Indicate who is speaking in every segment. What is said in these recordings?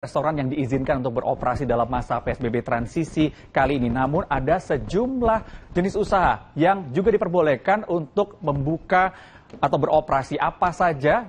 Speaker 1: Restoran yang diizinkan untuk beroperasi dalam masa PSBB transisi kali ini. Namun ada sejumlah jenis usaha yang juga diperbolehkan untuk membuka atau beroperasi. Apa saja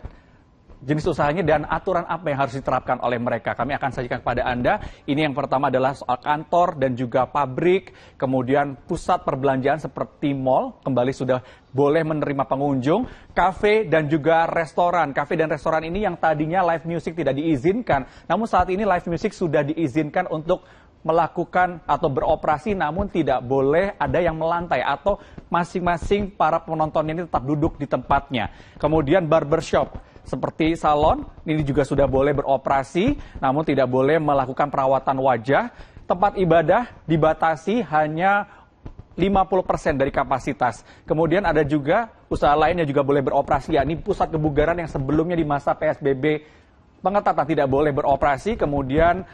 Speaker 1: jenis usahanya dan aturan apa yang harus diterapkan oleh mereka. Kami akan sajikan kepada Anda. Ini yang pertama adalah soal kantor dan juga pabrik, kemudian pusat perbelanjaan seperti mal, kembali sudah boleh menerima pengunjung, kafe dan juga restoran. Kafe dan restoran ini yang tadinya live music tidak diizinkan, namun saat ini live music sudah diizinkan untuk melakukan atau beroperasi, namun tidak boleh ada yang melantai atau masing-masing para penonton ini tetap duduk di tempatnya. Kemudian barbershop seperti salon ini juga sudah boleh beroperasi, namun tidak boleh melakukan perawatan wajah. Tempat ibadah dibatasi hanya 50% dari kapasitas. Kemudian ada juga usaha lain yang juga boleh beroperasi, yakni pusat kebugaran yang sebelumnya di masa PSBB pengetatan tidak boleh beroperasi, kemudian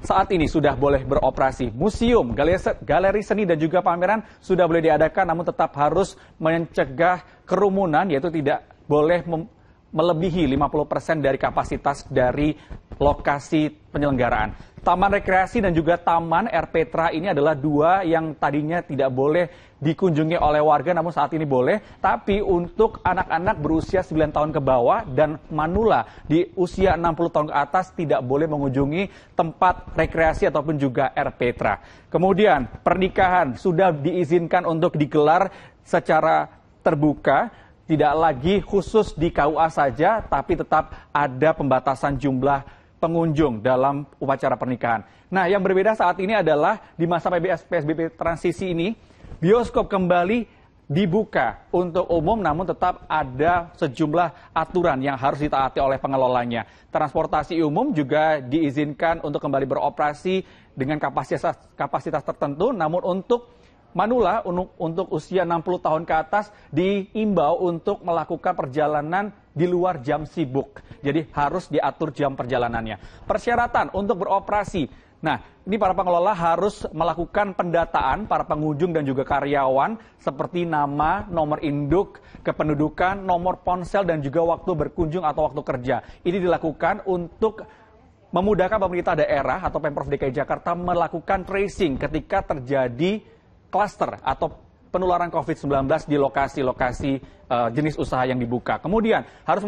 Speaker 1: saat ini sudah boleh beroperasi. Museum, galeri seni dan juga pameran sudah boleh diadakan, namun tetap harus mencegah kerumunan, yaitu tidak boleh melebihi 50% dari kapasitas dari lokasi penyelenggaraan. Taman rekreasi dan juga taman Air Petra ini adalah dua yang tadinya tidak boleh dikunjungi oleh warga, namun saat ini boleh. Tapi untuk anak-anak berusia 9 tahun ke bawah dan manula di usia 60 tahun ke atas tidak boleh mengunjungi tempat rekreasi ataupun juga Air Petra. Kemudian pernikahan sudah diizinkan untuk digelar secara terbuka. Tidak lagi khusus di KUA saja, tapi tetap ada pembatasan jumlah pengunjung dalam upacara pernikahan. Nah, yang berbeda saat ini adalah di masa PSBB transisi ini, bioskop kembali dibuka untuk umum, namun tetap ada sejumlah aturan yang harus ditaati oleh pengelolanya. Transportasi umum juga diizinkan untuk kembali beroperasi dengan kapasitas tertentu, namun untuk manula untuk usia 60 tahun ke atas diimbau untuk melakukan perjalanan di luar jam sibuk. Jadi harus diatur jam perjalanannya. Persyaratan untuk beroperasi. Nah, ini para pengelola harus melakukan pendataan para pengunjung dan juga karyawan seperti nama, nomor induk, kependudukan, nomor ponsel dan juga waktu berkunjung atau waktu kerja. Ini dilakukan untuk memudahkan pemerintah daerah atau Pemprov DKI Jakarta melakukan tracing ketika terjadi klaster atau penularan COVID-19 di lokasi-lokasi jenis usaha yang dibuka. Kemudian harus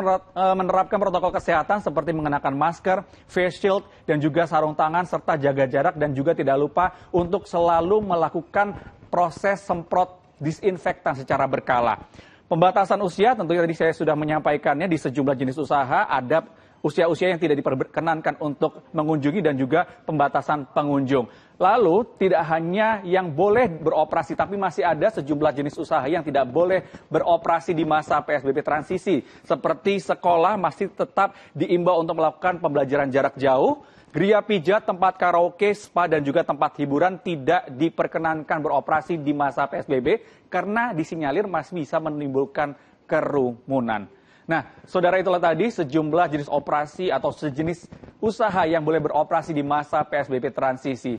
Speaker 1: menerapkan protokol kesehatan seperti mengenakan masker, face shield, dan juga sarung tangan, serta jaga jarak, dan juga tidak lupa untuk selalu melakukan proses semprot disinfektan secara berkala. Pembatasan usia, tentunya tadi saya sudah menyampaikannya, di sejumlah jenis usaha ada usia-usia yang tidak diperkenankan untuk mengunjungi dan juga pembatasan pengunjung. Lalu tidak hanya yang boleh beroperasi, tapi masih ada sejumlah jenis usaha yang tidak boleh beroperasi di masa PSBB transisi. Seperti sekolah masih tetap diimbau untuk melakukan pembelajaran jarak jauh. Geria pijat, tempat karaoke, spa dan juga tempat hiburan tidak diperkenankan beroperasi di masa PSBB karena disinyalir masih bisa menimbulkan kerumunan. Nah, saudara, itulah tadi sejumlah jenis operasi atau sejenis usaha yang boleh beroperasi di masa PSBB transisi.